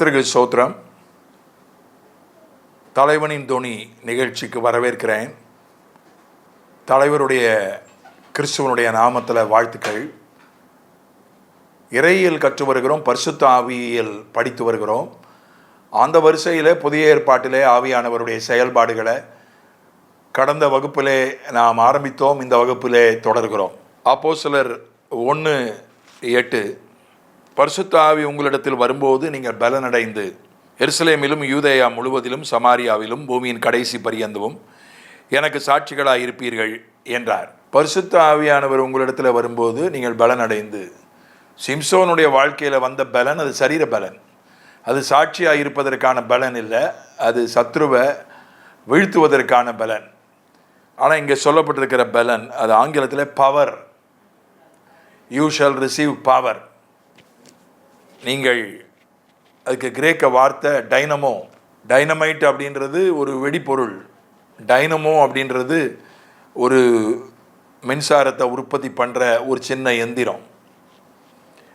கர்த்தருக்கு ஸ்தோத்திரம். தலைவனின் தொனி நிகழ்ச்சிக்கு வரவேற்கிறேன். தலைவருடைய கிறிஸ்துவனுடைய நாமத்தில் வாழ்த்துக்கள். இறையியல் கற்று வருகிறோம், பரிசுத்த ஆவியியல் படித்து வருகிறோம். அந்த வரிசையில் புதிய ஏற்பாட்டிலே ஆவியானவருடைய செயல்பாடுகளை கடந்த வகுப்பிலே நாம் ஆரம்பித்தோம். இந்த வகுப்பிலே தொடர்கிறோம். அப்போஸ்தலர் 1:8, பரிசுத்த ஆவி உங்களிடத்தில் வரும்போது நீங்கள் பலனடைந்து எருசலேமிலும் யூதேயா முழுவதிலும் சமாரியாவிலும் பூமியின் கடைசி பரியந்தமும் எனக்கு சாட்சிகளாக இருப்பீர்கள் என்றார். பரிசுத்த ஆவியானவர் உங்களிடத்தில் வரும்போது நீங்கள் பலனடைந்து, சிம்சோனுடைய வாழ்க்கையில் வந்த பலன் அது சரீர பலன், அது சாட்சியாக இருப்பதற்கான பலன் இல்லை, அது சத்ருவை வீழ்த்துவதற்கான பலன். ஆனால் இங்கே சொல்லப்பட்டிருக்கிற பலன் அது ஆங்கிலத்தில் power. You shawl receive power. நீங்கள், அதுக்கு கிரேக்க வார்த்தை டைனமோ. டைனமைட் அப்படின்றது ஒரு வெடிப்பொருள், டைனமோ அப்படின்றது ஒரு மின்சாரத்தை உற்பத்தி பண்ணுற ஒரு சின்ன எந்திரம்.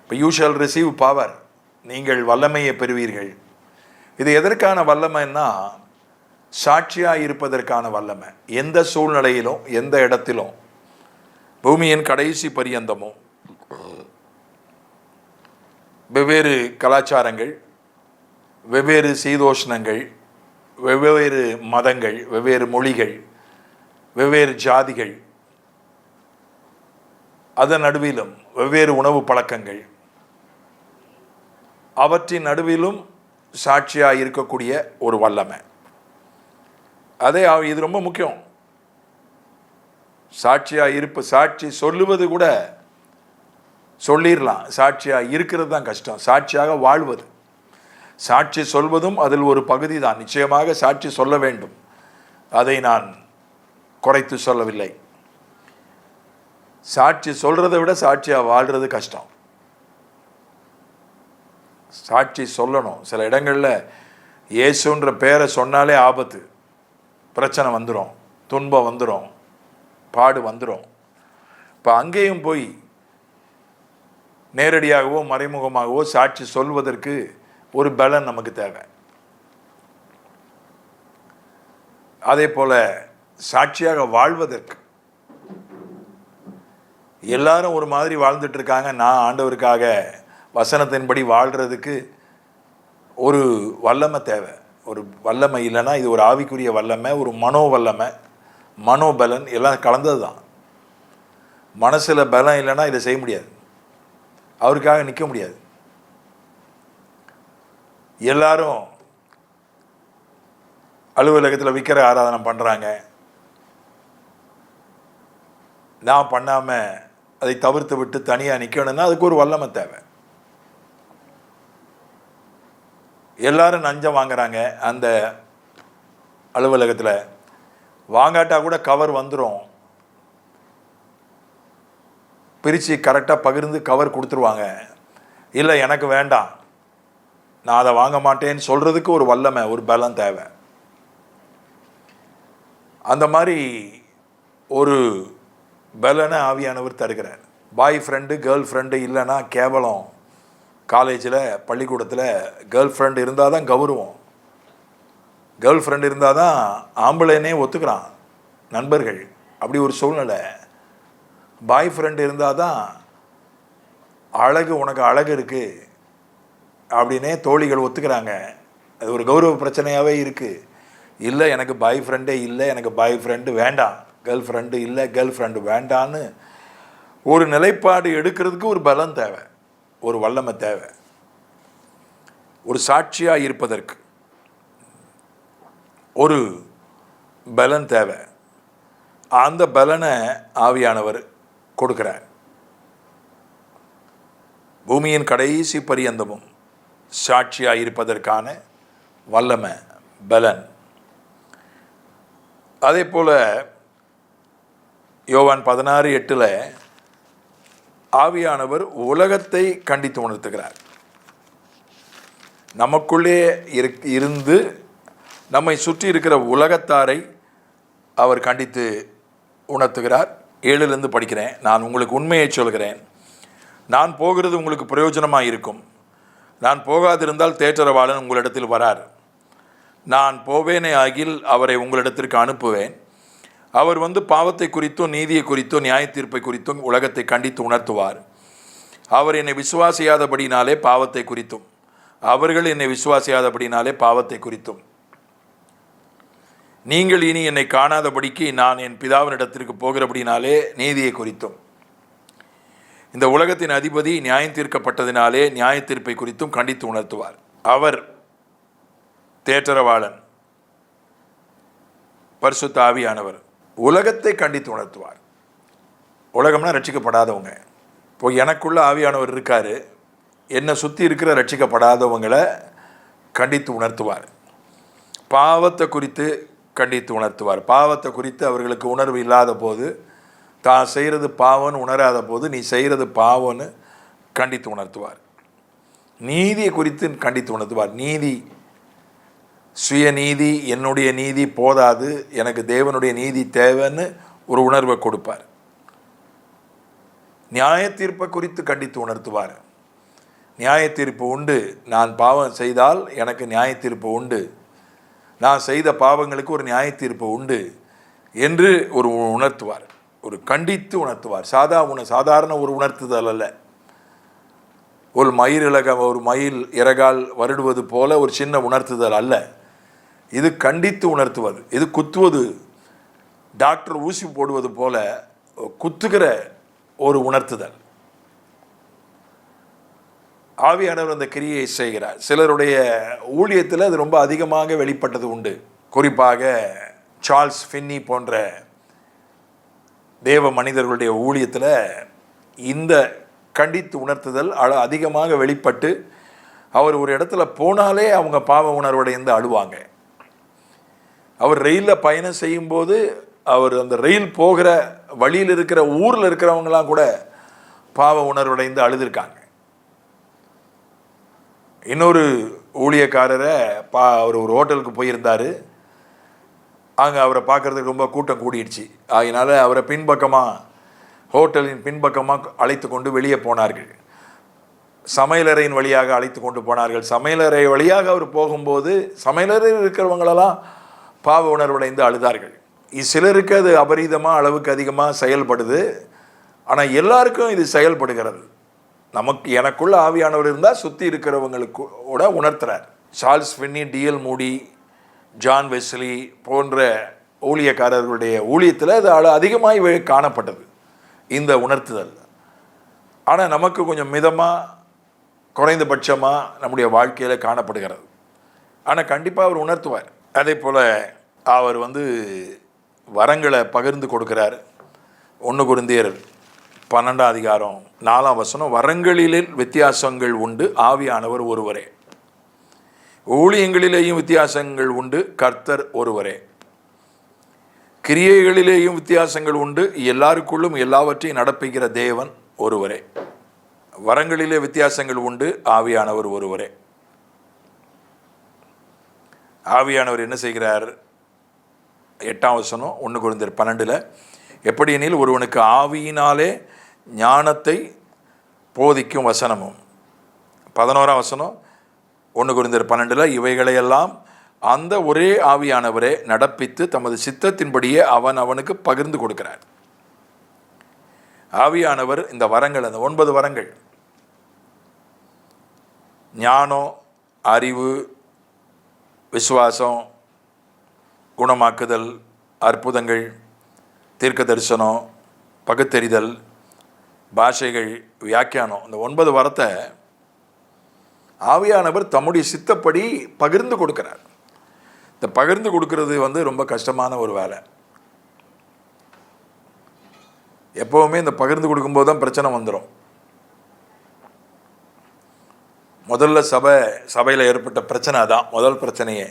இப்போ யூ ஷால் ரிசீவ் பவர், நீங்கள் வல்லமையை பெறுவீர்கள். இது எதற்கான வல்லமைன்னா சாட்சியாக இருப்பதற்கான வல்லமை. எந்த சூழ்நிலையிலும் எந்த இடத்திலும் பூமியின் கடைசி பரியந்தமும் வெவ்வேறு கலாச்சாரங்கள், வெவ்வேறு சீதோஷ்ணங்கள், வெவ்வேறு மதங்கள், வெவ்வேறு மொழிகள், வெவ்வேறு ஜாதிகள், அதன் நடுவிலும் வெவ்வேறு உணவு பழக்கங்கள், அவற்றின் நடுவிலும் சாட்சியாக இருக்கக்கூடிய ஒரு வல்லமை. இது ரொம்ப முக்கியம். சாட்சியாக சாட்சி சொல்லுவது கூட சொல்லிடலாம், சாட்சியாக இருக்கிறது தான் கஷ்டம். சாட்சியாக வாழ்வது, சாட்சி சொல்வதும் அதில் ஒரு பகுதி தான். நிச்சயமாக சாட்சி சொல்ல வேண்டும், அதை நான் குறைத்து சொல்லவில்லை. சாட்சி சொல்றதை விட சாட்சியாக வாழ்றது கஷ்டம். சாட்சி சொல்லணும். சில இடங்களில் இயேசுன்ற பேரை சொன்னாலே ஆபத்து, பிரச்சனை வந்துடும், துன்பம் வந்துடும், பாடு வந்துடும். இப்போ அங்கேயும் போய் நேரடியாகவோ மறைமுகமாகவோ சாட்சி சொல்வதற்கு ஒரு பலன் நமக்கு தேவை. அதே போல சாட்சியாக வாழ்வதற்கு, எல்லாரும் ஒரு மாதிரி வாழ்ந்துட்டு இருக்காங்க, நான் ஆண்டவருக்காக வசனத்தின்படி வாழ்கிறதுக்கு ஒரு வல்லமை தேவை. ஒரு வல்லமை இல்லைன்னா, இது ஒரு ஆவிக்குரிய வல்லமை, ஒரு மனோ வல்லமை, மனோபலன் எல்லாம் கலந்தது தான். மனசில் பலம் இல்லைன்னா இதை செய்ய முடியாது, அவருக்காக நிற்க முடியாது. எல்லாரும் அலுவலகத்தில் விக்கிர ஆராதனை பண்ணுறாங்க, நான் பண்ணாமல் அதை தவிர்த்து விட்டு தனியாக நிற்கணும்னா அதுக்கு ஒரு வல்லமை தேவை. எல்லாரும் லஞ்சம் வாங்குறாங்க அந்த அலுவலகத்தில், வாங்காட்டா கூட கவர் வந்துடும், பிரித்து கரெக்டாக பகிர்ந்து கவர் கொடுத்துருவாங்க. இல்லை எனக்கு வேண்டாம், நான் அதை வாங்க மாட்டேன்னு சொல்கிறதுக்கு ஒரு வல்லமை, ஒரு பலம் தேவை. அந்த மாதிரி ஒரு பலனை ஆவியானவர் தருகிறார். பாய் ஃப்ரெண்டு கேர்ள் ஃப்ரெண்டு இல்லைன்னா கேவலம். காலேஜில் பள்ளிக்கூடத்தில் கேர்ள் ஃப்ரெண்டு இருந்தால் தான் கௌரவம், கேர்ள் ஃப்ரெண்டு இருந்தால் தான் ஆம்பளைனே ஒத்துக்கிறான், நண்பர்கள். அப்படி ஒரு சூழ்நிலை. பாய் ஃப்ரெண்டு இருந்தால் தான் அழகு, உனக்கு அழகு இருக்குது அப்படின்னே தோழிகள் ஒத்துக்கிறாங்க. அது ஒரு கௌரவ பிரச்சனையாகவே இருக்குது. இல்லை எனக்கு பாய் ஃப்ரெண்டே இல்லை, எனக்கு பாய் ஃப்ரெண்டு வேண்டாம், கேர்ள் ஃப்ரெண்டு இல்லை, கேர்ள் ஃப்ரெண்டு வேண்டான்னு ஒரு நிலைப்பாடு எடுக்கிறதுக்கு ஒரு பலம் தேவை, ஒரு வல்லமை தேவை. ஒரு சாட்சியாக இருப்பதற்கு ஒரு பலன் தேவை. அந்த பலனை ஆவியானவர் கொடுக்கிறார். பூமியின் கடைசி பரியந்தமும் சாட்சியாக இருப்பதற்கான வல்லமை, பலன். அதே போல் யோவான் 16:8 ஆவியானவர் உலகத்தை கண்டித்து உணர்த்துகிறார். நமக்குள்ளே இருந்து நம்மை சுற்றி இருக்கிற உலகத்தாரை அவர் கண்டித்து உணர்த்துகிறார். 7 படிக்கிறேன். நான் உங்களுக்கு உண்மையை சொல்கிறேன், நான் போகிறது உங்களுக்கு பிரயோஜனமாக இருக்கும். நான் போகாதிருந்தால் தேற்றரவாளன் உங்களிடத்தில் வரார். நான் போவேனே ஆகில் அவரை உங்களிடத்திற்கு அனுப்புவேன். அவர் வந்து பாவத்தை குறித்தோ நீதியை குறித்தோ நியாய தீர்ப்பை குறித்தும் உலகத்தை கண்டித்து உணர்த்துவார். அவர் என்னை விசுவாசியாதபடினாலே பாவத்தை குறித்தும், அவர்கள் என்னை விசுவாசியாதபடினாலே பாவத்தை குறித்தும், நீங்கள் இனி என்னை காணாதபடிக்கு நான் என் பிதாவினிடத்திற்கு போகிறபடினாலே நீதியை குறித்தும், இந்த உலகத்தின் அதிபதி நியாயம் தீர்க்கப்பட்டதினாலே நியாய தீர்ப்பை குறித்தும் கண்டித்து உணர்த்துவார். அவர் தேற்றரவாளன், பரிசுத்த ஆவியானவர் உலகத்தை கண்டித்து உணர்த்துவார். உலகம்னா ரட்சிக்கப்படாதவங்க. இப்போ எனக்குள்ள ஆவியானவர் இருக்காரு, என்னை சுற்றி இருக்கிற ரட்சிக்கப்படாதவங்களை கண்டித்து உணர்த்துவார். பாவத்தை குறித்து கண்டித்து உணர்த்துவார். பாவத்தை குறித்து அவர்களுக்கு உணர்வு இல்லாத போது, தான் செய்கிறது பாவம்னு உணராத போது நீ செய்கிறது பாவம்னு கண்டித்து உணர்த்துவார். நீதியை குறித்து கண்டித்து உணர்த்துவார். நீதி, சுயநீதி, என்னுடைய நீதி போதாது, எனக்கு தேவனுடைய நீதி தேவைன்னு ஒரு உணர்வை கொடுப்பார். நியாய தீர்ப்பை குறித்து கண்டித்து உணர்த்துவார். நியாய தீர்ப்பு உண்டு, நான் பாவம் செய்தால் எனக்கு நியாய தீர்ப்பு உண்டு, நான் செய்த பாவங்களுக்கு ஒரு நியாய தீர்ப்பு உண்டு என்று ஒரு உணர்த்துவார். ஒரு கண்டித்து உணர்த்துவார். சாதாரண ஒரு உணர்த்துதல் அல்ல. ஒரு மயில் இறகால் வருடுவது போல ஒரு சின்ன உணர்த்துதல் அல்ல. இது கண்டித்து உணர்த்துவது. இது குத்துவது, டாக்டர் ஊசி போடுவது போல குத்துகிற ஒரு உணர்த்துதல். ஆவியானவர் அந்த கிரியை செய்கிறார். சிலருடைய ஊழியத்தில் அது ரொம்ப அதிகமாக வெளிப்பட்டது உண்டு. குறிப்பாக சார்ல்ஸ் ஃபின்னி போன்ற தேவ மனிதர்களுடைய ஊழியத்தில் இந்த கண்டித்து உணர்த்துதல் அதிகமாக வெளிப்பட்டு, அவர் ஒரு இடத்துல போனாலே அவங்க பாவ உணர்வடைந்து அழுவாங்க. அவர் ரயிலில் பயணம் செய்யும்போது, அவர் அந்த ரயில் போகிற வழியில் இருக்கிற ஊரில் இருக்கிறவங்களாம் கூட பாவ உணர்வடைந்து அழுதுருக்காங்க. இன்னொரு ஊழியக்காரரை அவர் ஒரு ஹோட்டலுக்கு போயிருந்தார். அங்கே அவரை பார்க்குறதுக்கு ரொம்ப கூட்டம் கூடிடுச்சு. அதனால் அவரை ஹோட்டலின் பின்பக்கமாக அழைத்து கொண்டு வெளியே போனார்கள். சமையலறையின் வழியாக அழைத்து கொண்டு போனார்கள். சமையலறை வழியாக அவர் போகும்போது சமையலறையில் இருக்கிறவங்களெல்லாம் பாவ உணர்வடைந்து அழுதார்கள். சிலருக்கு அது அபரீதமாக, அளவுக்கு அதிகமாக செயல்படுது. ஆனால் எல்லாருக்கும் இது செயல்படுகிறது. எனக்குள்ள ஆவியானவர் இருந்தால் சுற்றி இருக்கிறவங்களுக்கு கூட உணர்த்துறார். சார்ல்ஸ் ஃபின்னி, டிஎல் மூடி, ஜான் வெஸ்லி போன்ற ஊழியக்காரர்களுடைய ஊழியத்தில் அது அதிகமாக காணப்பட்டது இந்த உணர்த்துதல். ஆனால் நமக்கு கொஞ்சம் மிதமாக, குறைந்தபட்சமாக நம்முடைய வாழ்க்கையில் காணப்படுகிறது. ஆனால் கண்டிப்பாக அவர் உணர்த்துவார். அதே போல் அவர் வரங்களை பகிர்ந்து கொடுக்கிறார். 1 கொரிந்தியர் 12:4 வரங்களிலே வித்தியாசங்கள் உண்டு, ஆவியானவர் ஒருவரே. ஊழியங்களிலேயும் வித்தியாசங்கள் உண்டு, கர்த்தர் ஒருவரே. கிரியைகளிலேயும் வித்தியாசங்கள் உண்டு, எல்லாருக்குள்ளும் எல்லாவற்றையும் நடப்பிக்கிற தேவன் ஒருவரே. வரங்களிலே வித்தியாசங்கள் உண்டு, ஆவியானவர் ஒருவரே. ஆவியானவர் என்ன செய்கிறார்? 8 1 கொரிந்தியர் 12 எப்படி எனில் ஒருவனுக்கு ஆவியினாலே ஞானத்தை போதிக்கும் வசனமும். 11 1 கொரிந்தியர் 12 இவைகளையெல்லாம் அந்த ஒரே ஆவியானவரே நடப்பித்து தமது சித்தத்தின்படியே அவனுக்கு பகிர்ந்து கொடுக்கிறார். ஆவியானவர் இந்த வரங்கள், அந்த 9 வரங்கள், ஞானம், அறிவு, விசுவாசம், குணமாக்குதல், அற்புதங்கள், தீர்க்க தரிசனம், பகுத்தறிதல், பாஷைகள், வியாக்கியானம், இந்த 9 வரத்தை ஆவியானவர் தம்முடைய சித்தப்படி பகிர்ந்து கொடுக்கிறார். இந்த பகிர்ந்து கொடுக்கறது ரொம்ப கஷ்டமான ஒரு வேலை. எப்போவுமே இந்த பகிர்ந்து கொடுக்கும்போது தான் பிரச்சனை வந்துடும். முதல்ல சபையில் ஏற்பட்ட பிரச்சனை தான் முதல் பிரச்சனையே.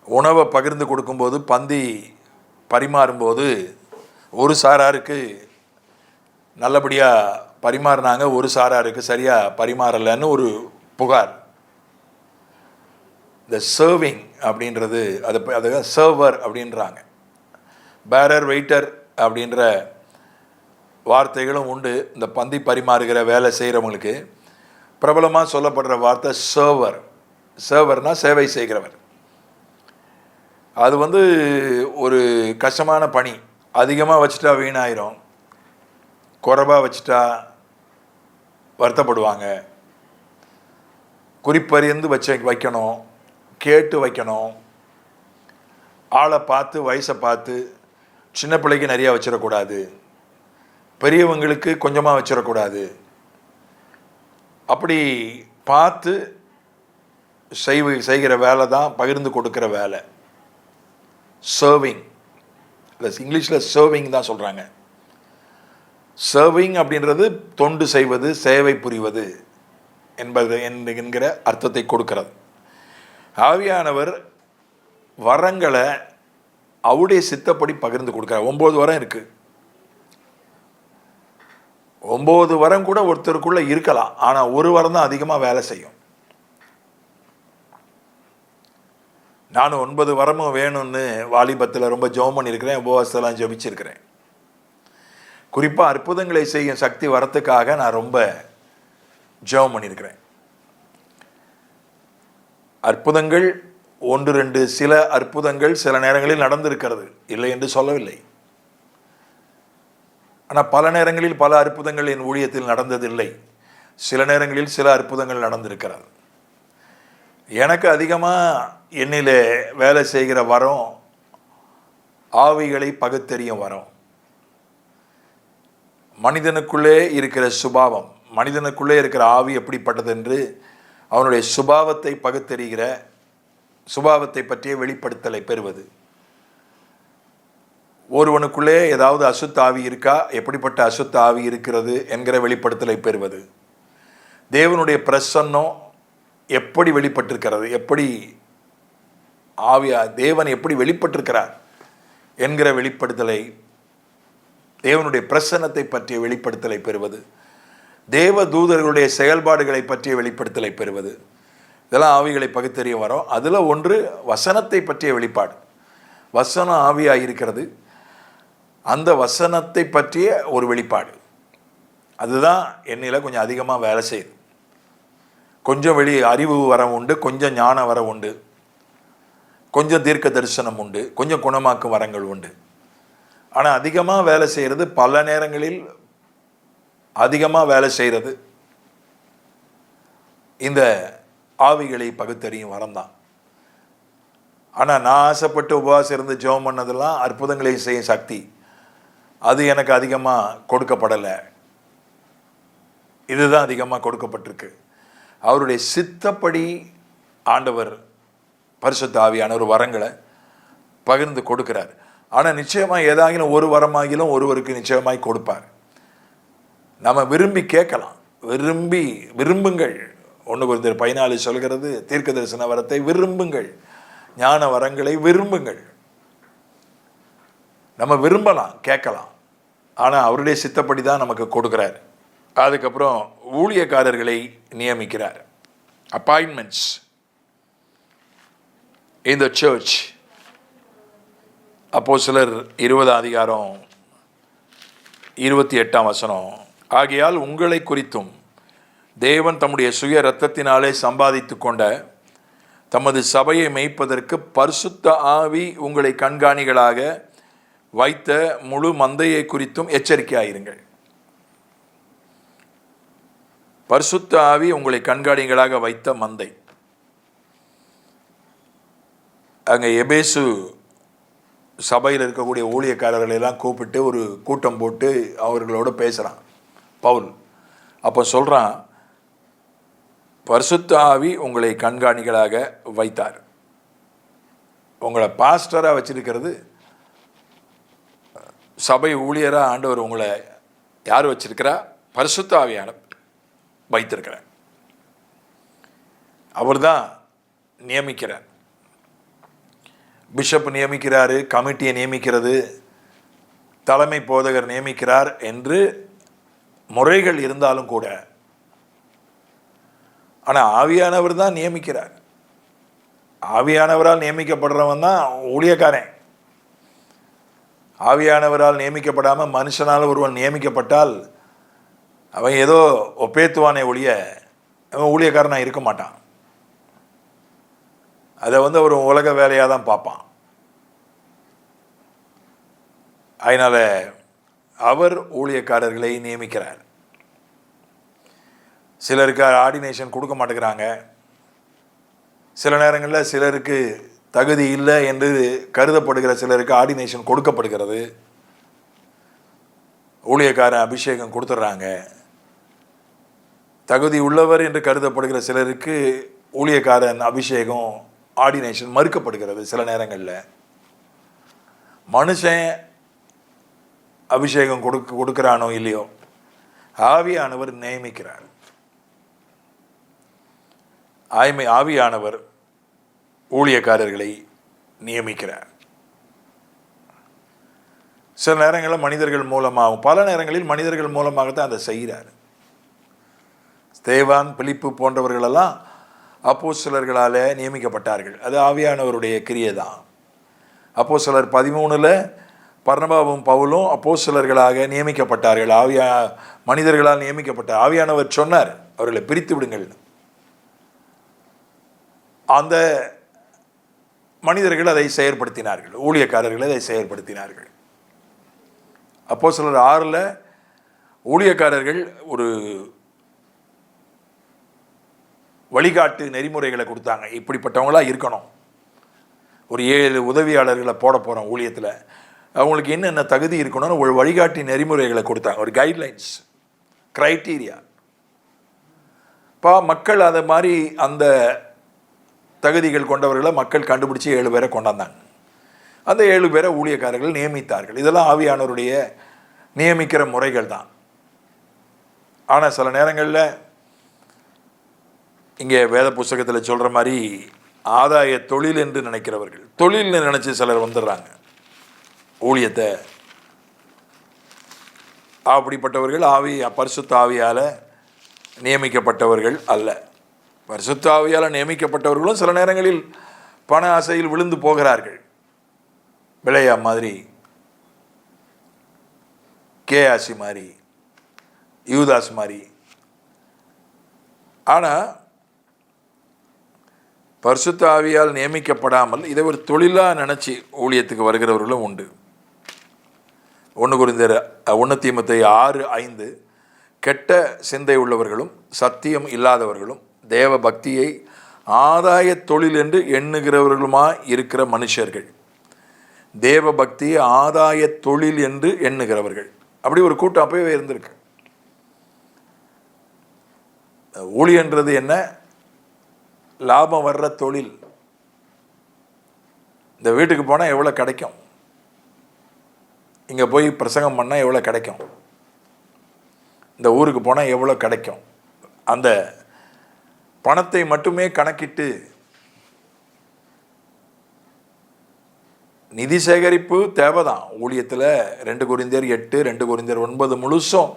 உணவை பகிர்ந்து கொடுக்கும்போது, பந்தி பரிமாறும்போது ஒரு சாராருக்கு நல்லபடியாக பரிமாறினாங்க, ஒரு சாராருக்கு சரியாக பரிமாறலைன்னு ஒரு புகார். இந்த சர்விங் அப்படின்றது அது சர்வர் அப்படின்றாங்க. பேரர், வெயிட்டர் அப்படின்ற வார்த்தைகளும் உண்டு. இந்த பந்தி பரிமாறுகிற வேலை செய்கிறவங்களுக்கு பிரபலமாக சொல்லப்படுற வார்த்தை சர்வர். சர்வர்னா சேவை செய்கிறவர். அது ஒரு கஷ்டமான பணி. அதிகமாக வச்சுட்டா வீணாயிரும், குறைவாக வச்சுட்டா வருத்தப்படுவாங்க. குறிப்பறிந்து வைக்கணும், கேட்டு வைக்கணும். ஆளை பார்த்து வயசை பார்த்து, சின்ன பிள்ளைக்கு நிறையா வச்சிடக்கூடாது, பெரியவங்களுக்கு கொஞ்சமாக வச்சிடக்கூடாது. அப்படி பார்த்து செய்கிற வேலை தான் பகிர்ந்து கொடுக்குற வேலை, சர்விங். இங்கிலீஷில் சர்விங் தான் சொல்கிறாங்க. சர்விங் அப்படின்றது தொண்டு செய்வது, சேவை புரிவது என்கிற அர்த்தத்தை கொடுக்கிறது. ஆவியானவர் வரங்களை அவருடைய சித்தப்படி பகிர்ந்து கொடுக்கிறார். 9 வரம் இருக்கு. 9 வரம் கூட ஒருத்தருக்குள்ள இருக்கலாம், ஆனால் ஒரு வரம் தான் அதிகமாக வேலை செய்யும். நானும் 9 வரமும் வேணும்னு வாலிபத்தில் ரொம்ப ஜெபம் பண்ணியிருக்கிறேன், உபவாசத்தெல்லாம் ஜெபிச்சிருக்கிறேன். குறிப்பாக அற்புதங்களை செய்யும் சக்தி வரத்துக்காக நான் ரொம்ப ஜெபம் பண்ணியிருக்கிறேன். அற்புதங்கள் 1-2 சில அற்புதங்கள் சில நேரங்களில் நடந்திருக்கிறது, இல்லை என்று சொல்லவில்லை. ஆனால் பல நேரங்களில் பல அற்புதங்கள் என் ஊழியத்தில் நடந்ததில்லை. சில நேரங்களில் சில அற்புதங்கள் நடந்திருக்கிறது. எனக்கு அதிகமாக என்னிலே வேலை செய்கிற வரம் ஆவிகளை பகுத்தறியும் வரம். மனிதனுக்குள்ளே இருக்கிற சுபாவம், மனிதனுக்குள்ளே இருக்கிற ஆவி எப்படிப்பட்டது என்று அவனுடைய சுபாவத்தை பகுத்தறிகிற, சுபாவத்தை பற்றிய வெளிப்படுத்தலை பெறுவது. ஒருவனுக்குள்ளே ஏதாவது அசுத்த ஆவி இருக்கா, எப்படிப்பட்ட அசுத்த ஆவி இருக்கிறது என்கிற வெளிப்படுத்தலை பெறுவது. தேவனுடைய பிரசன்னம் எப்படி வெளிப்பட்டிருக்கிறது, எப்படி ஆவியா தேவன் எப்படி வெளிப்பட்டிருக்கிறார் என்கிற வெளிப்படுத்தலை, தேவனுடைய பிரசன்னத்தை பற்றிய வெளிப்படுத்தலை பெறுவது. தேவ தூதர்களுடைய செயல்பாடுகளை பற்றிய வெளிப்படுத்தலை பெறுவது. இதெல்லாம் ஆவிகளை பகுத்தறிய வரோம். அதில் ஒன்று வசனத்தை பற்றிய வெளிப்பாடு. வசனம் ஆவியாக இருக்கிறது, அந்த வசனத்தை பற்றிய ஒரு வெளிப்பாடு. அதுதான் என்னில் கொஞ்சம் அதிகமாக வேலை செய்யுது. கொஞ்சம் அறிவு வரம் உண்டு, கொஞ்சம் ஞான வரம் உண்டு, கொஞ்சம் தீர்க்க தரிசனம் உண்டு, கொஞ்சம் குணமாக்கும் வரங்கள் உண்டு. ஆனால் அதிகமாக வேலை செய்கிறது, பல நேரங்களில் அதிகமாக வேலை செய்கிறது இந்த ஆவிகளை பகுத்தறியும் வரம்தான். ஆனால் நான் ஆசைப்பட்டு உபவாசம் இருந்து ஜெபம் பண்ணதெல்லாம் அற்புதங்களை செய்யும் சக்தி, அது எனக்கு அதிகமாக கொடுக்கப்படலை. இதுதான் அதிகமாக கொடுக்கப்பட்டிருக்கு. அவருடைய சித்தப்படி ஆண்டவர் பரிசுத்த ஆவியான ஒரு வரங்களை பகிர்ந்து கொடுக்கிறார். ஆனால் நிச்சயமாக ஏதாகிலும் ஒரு வரமாகிலும் ஒருவருக்கு நிச்சயமாய் கொடுப்பார். நம்ம விரும்பி கேட்கலாம், விரும்புங்கள். 1 Corinthians 14 சொல்கிறது, தீர்க்க தரிசன வரத்தை விரும்புங்கள், ஞான வரங்களை விரும்புங்கள். நம்ம விரும்பலாம், கேட்கலாம். ஆனால் அவருடைய சித்தப்படி தான் நமக்கு கொடுக்குறார். அதுக்கப்புறம் ஊழியக்காரர்களை நியமிக்கிறார். Appointments in the church. அப்போஸ்தலர் 20:28 ஆகையால் உங்களை குறித்தும் தேவன் தம்முடைய சுய இரத்தத்தினாலே சம்பாதித்து கொண்ட தமது சபையை மேய்ப்பதற்கு பரிசுத்த ஆவி உங்களை கண்காணிகளாக வைத்த முழு மந்தையை குறித்தும் எச்சரிக்கையாயிருங்கள். பரிசுத்த ஆவி உங்களை கண்காணிகளாக வைத்த மந்தை. அங்கே எபேசு சபையில் இருக்கக்கூடிய ஊழியக்காரர்களை எல்லாம் கூப்பிட்டு ஒரு கூட்டம் போட்டு அவர்களோட பேசுகிறான் பவுல். அப்போ சொல்கிறான், பரிசுத்த ஆவி உங்களை கண்காணிகளாக வைத்தார். உங்களை பாஸ்டராக வச்சிருக்கிறது, சபை ஊழியராக ஆண்டவர் உங்களை யார் வச்சிருக்கிறா? பரிசுத்த ஆவியான வைத்திருக்கிறார். அவர் தான் நியமிக்கிறார். பிஷப் நியமிக்கிறாரு, கமிட்டியை நியமிக்கிறது, தலைமை போதகர் நியமிக்கிறார் என்று முறைகள் இருந்தாலும் கூட, ஆனால் ஆவியானவர் தான் நியமிக்கிறார். ஆவியானவரால் நியமிக்கப்படுறவன் தான் ஊழியக்காரன். ஆவியானவரால் நியமிக்கப்படாமல் மனுஷனால் ஒருவன் நியமிக்கப்பட்டால் அவன் ஏதோ ஒப்பேத்துவானே ஒழிய அவன் ஊழியக்காரனாக இருக்க மாட்டான். அதை அவர் உலக வேலையாக தான் பார்ப்பான். அதனால் அவர் ஊழியக்காரர்களை நியமிக்கிறார். சிலருக்கு ஆர்டினேஷன் கொடுக்க மாட்டேங்கிறாங்க. சில நேரங்களில் சிலருக்கு தகுதி இல்லை என்று கருதப்படுகிற சிலருக்கு ஆர்டினேஷன் கொடுக்கப்படுகிறது. ஊழியக்காரன் அபிஷேகம் கொடுத்துட்றாங்க. தகுதி உள்ளவர் என்று கருதப்படுகிற சிலருக்கு ஊழியக்காரன் அபிஷேகம் ஆர்டினேஷன் மறுக்கப்படுகிறது. சில நேரங்களில் மனுஷன் அபிஷேகம் கொடுக்கிறானோ இல்லையோ, ஆவியானவர் நியமிக்கிறார். ஆவியானவர் ஊழியக்காரர்களை நியமிக்கிறார். சில நேரங்களில் மனிதர்கள் மூலமாகவும், பல நேரங்களில் மனிதர்கள் மூலமாகத்தான் அதை செய்கிறார். ஸ்தேவான், பிலிப்பு போன்றவர்களெல்லாம் அப்போஸ்தலர்களால் நியமிக்கப்பட்டார்கள். அது ஆவியானவருடைய கிரியை தான். அப்போஸ்தலர் 13 பர்னபாவும் பவுலும் அப்போஸ்தலர்களாக நியமிக்கப்பட்டார்கள். மனிதர்களால் நியமிக்கப்பட்டார். ஆவியானவர் சொன்னார், அவர்களை பிரித்து விடுங்கள். அந்த மனிதர்கள் அதை செயற்படுத்தினார்கள். ஊழியக்காரர்கள் அதை செயற்படுத்தினார்கள். அப்போஸ்தலர் 6 ஊழியக்காரர்கள் ஒரு வழிகாட்டு நெறிமுறைகளை கொடுத்தாங்க. இப்படிப்பட்டவங்களா இருக்கணும். ஒரு 7 உதவியாளர்களை போட போகிறோம் ஊழியத்தில், அவங்களுக்கு என்னென்ன தகுதி இருக்கணும்னு ஒரு வழிகாட்டி நெறிமுறைகளை கொடுத்தாங்க. ஒரு கைட்லைன்ஸ், க்ரைட்டீரியா. மக்கள் அதை மாதிரி அந்த தகுதிகள் கொண்டவர்களை மக்கள் கண்டுபிடிச்சி 7 பேரை கொண்டாந்தாங்க. அந்த 7 பேரை ஊழியக்காரர்கள் நியமித்தார்கள். இதெல்லாம் ஆவியானவருடைய நியமிக்கிற முறைகள் தான். ஆனால் சில நேரங்களில் இங்கே வேத புஸ்தகத்தில் சொல்கிற மாதிரி ஆதாய தொழில் என்று நினைக்கிறவர்கள், தொழில்னு நினச்சி சிலர் வந்துடுறாங்க ஊழியத்தை. அப்படிப்பட்டவர்கள் பரிசுத்த ஆவியால் நியமிக்கப்பட்டவர்கள் அல்ல. பரிசுத்த ஆவியால் நியமிக்கப்பட்டவர்களும் சில நேரங்களில் பண ஆசையில் விழுந்து போகிறார்கள். விளையா மாதிரி, கேஆசி மாதிரி, யூதாஸ் மாதிரி. ஆனால் பரிசுத்த ஆவியால் நியமிக்கப்படாமல் இதை ஒரு தொழிலாக நினச்சி ஊழியத்துக்கு வருகிறவர்களும் உண்டு. 1 கொரிந்தியர் 1 தீமோத்தேயு 6:5 கெட்ட சிந்தை உள்ளவர்களும் சத்தியம் இல்லாதவர்களும் தேவ பக்தியை ஆதாய தொழில் என்று எண்ணுகிறவர்களுமாய் இருக்கிற மனுஷர்கள். தேவ பக்தியை ஆதாய தொழில் என்று எண்ணுகிறவர்கள். அப்படி ஒரு கூட்டம் அப்பவே இருந்திருக்கு. ஊழியன்றது என்ன? லாபம் வர்ற தொழில். இந்த வீட்டுக்கு போனால் எவ்வளோ கிடைக்கும், இங்கே போய் பிரசங்கம் பண்ணால் எவ்வளோ கிடைக்கும், இந்த ஊருக்கு போனால் எவ்வளோ கிடைக்கும், அந்த பணத்தை மட்டுமே கணக்கிட்டு நிதி சேகரிப்பு தேவைதான் ஊழியத்தில். 2 கொரிந்தியர் 8, 2 கொரிந்தியர் 9 முழுசும்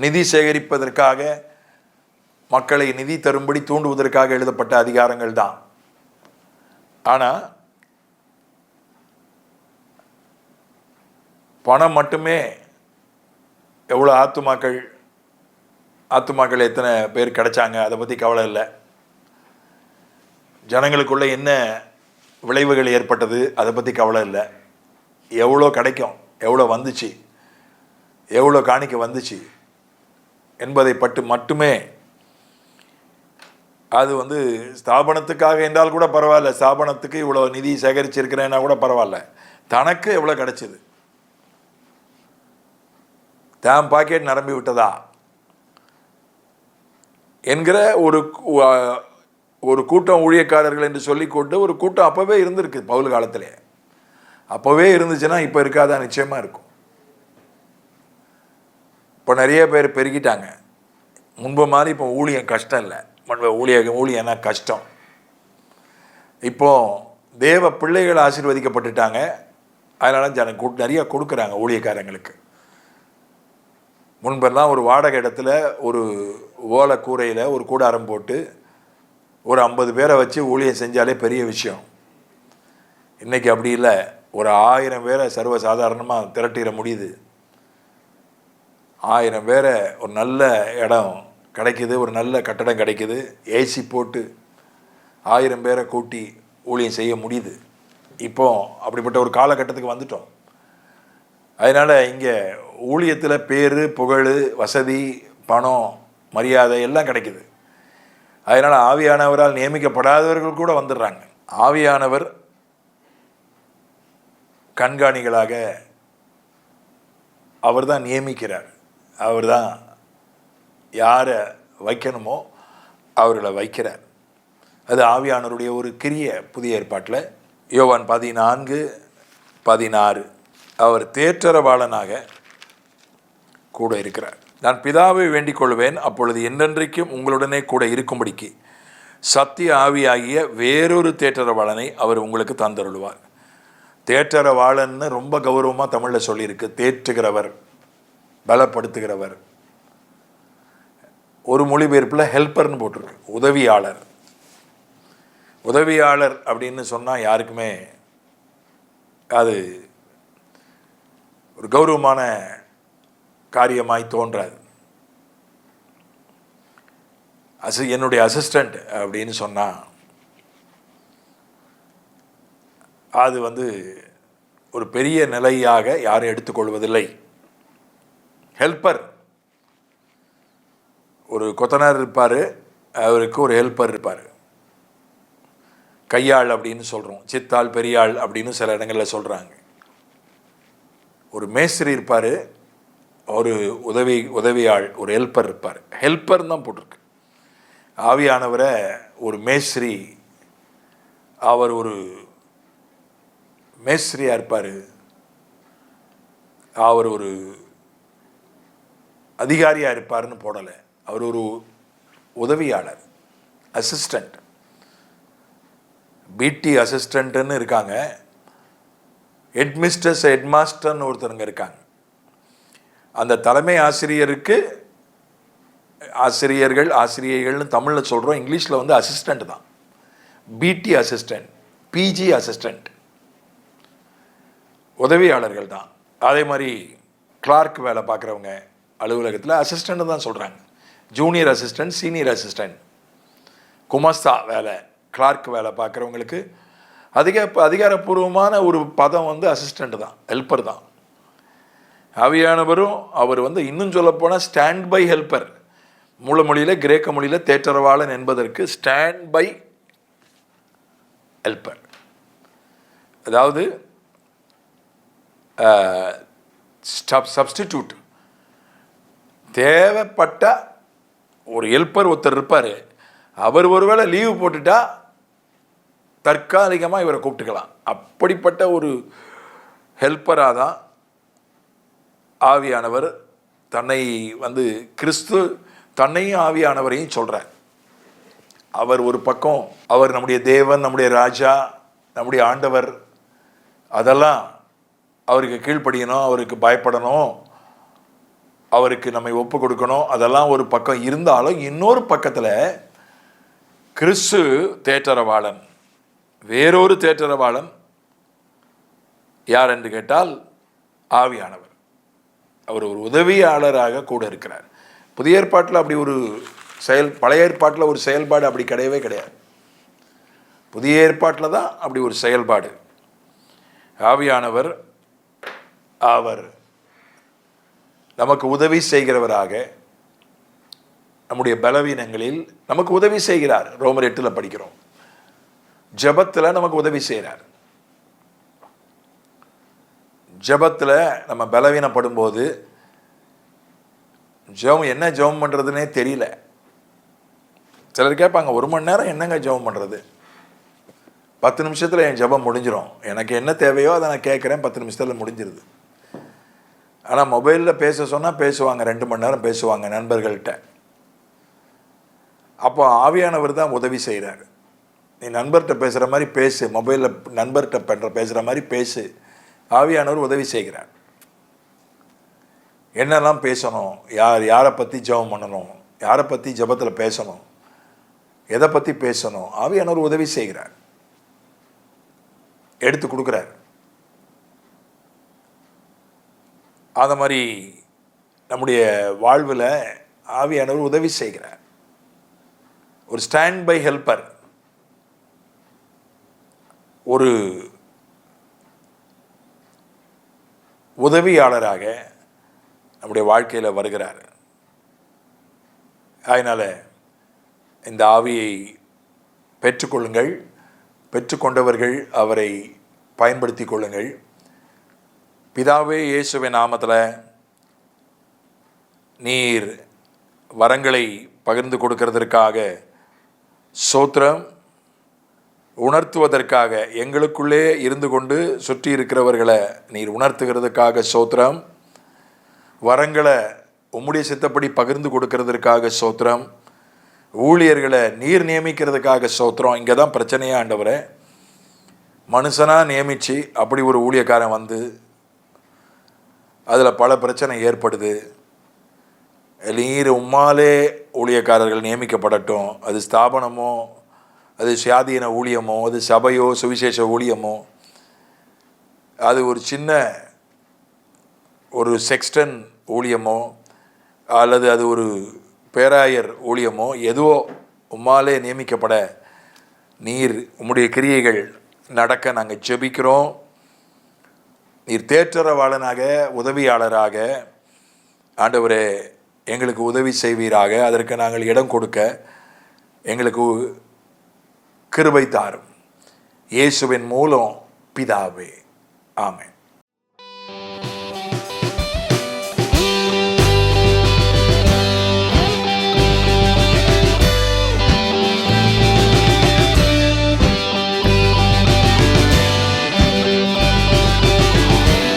நிதி சேகரிப்பதற்காக, மக்களை நிதி தரும்படி தூண்டுவதற்காக எழுதப்பட்ட அதிகாரங்கள் தான். ஆனால் பணம் மட்டுமே எவ்வளோ ஆத்துமாக்கள் எத்தனை பேர் கிடைச்சாங்க அதை பற்றி கவலை இல்லை. ஜனங்களுக்குள்ள என்ன விளைவுகள் ஏற்பட்டது அதை பற்றி கவலை இல்லை. எவ்வளோ கிடைக்கும், எவ்வளோ வந்துச்சு, எவ்வளோ காணிக்க வந்துச்சு என்பதை பற்றி மட்டுமே. அது ஸ்தாபனத்துக்காக என்றால் கூட பரவாயில்ல, ஸ்தாபனத்துக்கு இவ்வளோ நிதி சேகரிச்சிருக்கிறேன்னா கூட பரவாயில்ல, தனக்கு எவ்வளோ கிடைச்சிது, தாம் பாக்கெட் நிரம்பி விட்டதா என்கிற ஒரு கூட்டம் ஊழியக்காரர்கள் என்று சொல்லிக்கொண்டு ஒரு கூட்டம் அப்போவே இருந்திருக்கு. பவுல் காலத்திலே அப்போவே இருந்துச்சுன்னா இப்போ இருக்காதா? நிச்சயமாக இருக்கும். இப்போ நிறைய பேர் பெருகிட்டாங்க. முன்பு மாதிரி இப்போ ஊழியம் கஷ்டம் இல்லை. ஊழியம்னா கஷ்டம். இப்போ தேவ பிள்ளைகள் ஆசீர்வதிக்கப்பட்டுட்டாங்க. அதனால நிறைய கொடுக்குறாங்க ஊழியக்காரங்களுக்கு. முன்பெல்லாம் ஒரு வாடகை இடத்துல ஒரு ஓலை கூரையில் ஒரு கூடாரம் போட்டு ஒரு 50 பேரை வச்சு ஊழியம் செஞ்சாலே பெரிய விஷயம். இன்றைக்கி அப்படி இல்லை. ஒரு 1000 பேரை சர்வசாதாரணமாக திரட்டிட முடியுது. 1000 பேரை ஒரு நல்ல இடம் கிடைக்கிது, ஒரு நல்ல கட்டடம் கிடைக்கிது, ஏசி போட்டு 1000 பேரை கூட்டி ஊழியம் செய்ய முடியுது. இப்போ அப்படிப்பட்ட ஒரு காலகட்டத்துக்கு வந்துட்டோம். அதனால் இங்கே ஊழியத்தில் பேர், புகழ், வசதி, பணம், மரியாதை எல்லாம் கிடைக்குது. அதனால் ஆவியானவரால் நியமிக்கப்படாதவர்கள் கூட வந்துடுறாங்க. ஆவியானவர் கண்காணிகளாக அவர் தான் நியமிக்கிறார். அவர் தான் யாரை வைக்கணுமோ அவர்களை வைக்கிறார். அது ஆவியானவருடைய ஒரு கிரிய. புதிய ஏற்பாட்டில் யோவான் 14:16 அவர் தேற்றரவாளனாக கூட இருக்கிறார். நான் பிதாவை வேண்டிக் கொள்வேன், அப்பொழுது என்றென்றைக்கும் உங்களுடனே கூட இருக்கும்படிக்கு சத்திய ஆவியாகிய வேறொரு தேற்றரவாளனை அவர் உங்களுக்கு தந்தருள்வார். தேற்றரவாளன்னு ரொம்ப கௌரவமாக தமிழில் சொல்லியிருக்கு. தேற்றுகிறவர், பலப்படுத்துகிறவர். ஒரு மொழிபெயர்ப்பில் ஹெல்ப்பர்னு போட்டிருக்கு, உதவியாளர். உதவியாளர் அப்படின்னு சொன்னால் யாருக்குமே அது ஒரு கௌரவமான காரியமாய் தோன்றாது. என்னுடைய அசிஸ்டண்ட் அப்படின்னு சொன்னால் அது ஒரு பெரிய நிலையாக யாரும் எடுத்துக்கொள்வதில்லை. ஹெல்ப்பர், ஒரு கொத்தனார் இருப்பார், அவருக்கு ஒரு ஹெல்ப்பர் இருப்பார். கையாள் அப்படின்னு சொல்கிறோம், சித்தாள், பெரியாள் அப்படின்னு சில இடங்களில் சொல்கிறாங்க. ஒரு மேஸ்திரி இருப்பார், ஒரு உதவியாள், ஒரு ஹெல்ப்பர் இருப்பார். ஹெல்ப்பர் தான் போட்டிருக்கு. ஆவியானவரை ஒரு மேஸ்திரி, அவர் ஒரு மேஸ்திரியாக இருப்பார், அவர் ஒரு அதிகாரியாக இருப்பார்னு போடலை. அவர் ஒரு உதவியாளர், அசிஸ்டண்ட். பிடி அசிஸ்டண்ட்டுன்னு இருக்காங்க, ஹெட்மிஸ்டர்ஸ், ஹெட்மாஸ்டர்னு ஒருத்தருங்க இருக்காங்க. அந்த தலைமை ஆசிரியருக்கு ஆசிரியர்கள்னு தமிழில் சொல்கிறோம், இங்கிலீஷில் அசிஸ்டண்ட் தான். பிடி அசிஸ்டண்ட், பிஜி அசிஸ்டண்ட், உதவியாளர்கள் தான். அதே மாதிரி கிளார்க் வேலை பார்க்குறவங்க அலுவலகத்தில் அசிஸ்டண்ட் தான் சொல்கிறாங்க. ஜூனியர் அசிஸ்டண்ட், சீனியர் அசிஸ்டண்ட், குமஸ்தா வேலை, கிளார்க் வேலை பார்க்குறவங்களுக்கு அதிகாரப்பூர்வமான ஒரு பதம் அசிஸ்டண்ட் தான், ஹெல்ப்பர் தான். ஆவியானவரும் அவர் இன்னும் சொல்லப்போனால் ஸ்டாண்ட் பை ஹெல்ப்பர். மூல மொழியில், கிரேக்க மொழியில் தேற்றரவாளன் என்பதற்கு ஸ்டாண்ட் பை ஹெல்ப்பர். அதாவது சப்ஸ்டிடியூட். தேவைப்பட்ட ஒரு ஹெல்ப்பர் ஒருத்தர் இருப்பார், அவர் ஒருவேளை லீவு போட்டுட்டா தற்காலிகமாக இவரை கூப்பிட்டுக்கலாம். அப்படிப்பட்ட ஒரு ஹெல்ப்பராக தான் ஆவியானவர் தன்னை கிறிஸ்து தன்னையும் ஆவியானவரையும் சொல்கிறார். அவர் ஒரு பக்கம், அவர் நம்முடைய தேவன், நம்முடைய ராஜா, நம்முடைய ஆண்டவர், அதெல்லாம் அவருக்கு கீழ்ப்படியணும், அவருக்கு பயப்படணும், அவருக்கு நம்மை ஒப்பு கொடுக்கணும், அதெல்லாம் ஒரு பக்கம் இருந்தாலும் இன்னொரு பக்கத்தில் கிறிஸ்து தேற்றரவாளன், வேறொரு தேற்றரவாளன் யார் என்று கேட்டால் ஆவியானவர். அவர் ஒரு உதவியாளராக கூட இருக்கிறார். புதிய ஏற்பாட்டில் அப்படி ஒரு பழைய ஏற்பாட்டில் ஒரு செயல்பாடு அப்படி கிடையவே கிடையாது. புதிய ஏற்பாட்டில் தான் அப்படி ஒரு செயல்பாடு. ஆவியானவர் அவர் நமக்கு உதவி செய்கிறவராக, நம்முடைய பலவீனங்களில் நமக்கு உதவி செய்கிறார். ரோமர் 8 படிக்கிறோம். ஜெபத்தில் நமக்கு உதவி செய்கிறார். ஜெபத்தில் நம்ம பலவீனப்படும் போது என்ன ஜெபம் பண்ணுறதுனே தெரியல. சிலர் கேட்பாங்க, 1 மணி நேரம் என்னங்க ஜெபம் பண்ணுறது? 10 நிமிஷத்தில் என் ஜெபம் முடிஞ்சிடும். எனக்கு என்ன தேவையோ அதை நான் கேட்குறேன், 10 நிமிஷத்தில் முடிஞ்சிருது. ஆனால் மொபைலில் பேச சொன்னால் பேசுவாங்க, 2 மணி நேரம் பேசுவாங்க நண்பர்கள்ட்ட. அப்போ ஆவியானவர் தான் உதவி செய்கிறார். நீ நண்பர்கிட்ட பேசுகிற மாதிரி பேசு, மொபைலில் நண்பர்கிட்ட பேசுகிற மாதிரி பேசு. ஆவியானவர் உதவி செய்கிறார். என்னெல்லாம் பேசணும், யாரை பற்றி ஜெபம் பண்ணணும், யாரை பற்றி ஜெபத்தில் பேசணும், எதை பற்றி பேசணும், ஆவியானவர் உதவி செய்கிறார், எடுத்து கொடுக்குறார். அந்த மாதிரி நம்முடைய வாழ்வில் ஆவியானவர் உதவி செய்கிறார். ஒரு ஸ்டாண்ட் பை ஹெல்ப்பர், ஒரு உதவியாளராக நம்முடைய வாழ்க்கையில் வருகிறார். அதனால் இந்த ஆவியை பெற்றுக்கொள்ளுங்கள். பெற்றுக்கொண்டவர்கள் அவரை பயன்படுத்தி கொள்ளுங்கள். பிதாவே, இயேசுவின் நாமத்தில் நீர் வரங்களை பகிர்ந்து கொடுக்கிறதற்காக ஸ்தோத்திரம். உணர்த்துவதற்காக, எங்களுக்குள்ளே இருந்து கொண்டு சுற்றி இருக்கிறவர்களை நீர் உணர்த்துகிறதுக்காக ஸ்தோத்திரம். வரங்களை உம்முடைய சித்தப்படி பகிர்ந்து கொடுக்கறதற்காக ஸ்தோத்திரம். ஊழியர்களை நீர் நியமிக்கிறதுக்காக ஸ்தோத்திரம். இங்கே தான் பிரச்சனையே ஆண்டவரே. மனுஷனாக நியமித்து அப்படி ஒரு ஊழியக்காரன் வந்து அதில் பல பிரச்சனை ஏற்படுது. நீர் உம்மாலே ஊழியக்காரர்கள் நியமிக்கப்படட்டும். அது ஸ்தாபனமோ, அது சுயாதீன ஊழியமோ, அது சபையோ, சுவிசேஷ ஊழியமோ, அது ஒரு சின்ன ஒரு செக்ஸ்டன் ஊழியமோ, அல்லது அது ஒரு பேராயர் ஊழியமோ, எதுவோ உம்மாலே நியமிக்கப்பட நீர் உம்முடைய கிரியைகள் நடக்க நாங்கள் ஜெபிக்கிறோம். நீர் தேற்றரவாளனாக, உதவியாளராக ஆண்டவரே எங்களுக்கு உதவி செய்வீராக. அதற்கு நாங்கள் இடம் கொடுக்க எங்களுக்கு கிருபை தாரும். இயேசுவின் மூலம் பிதாவே, ஆமென்.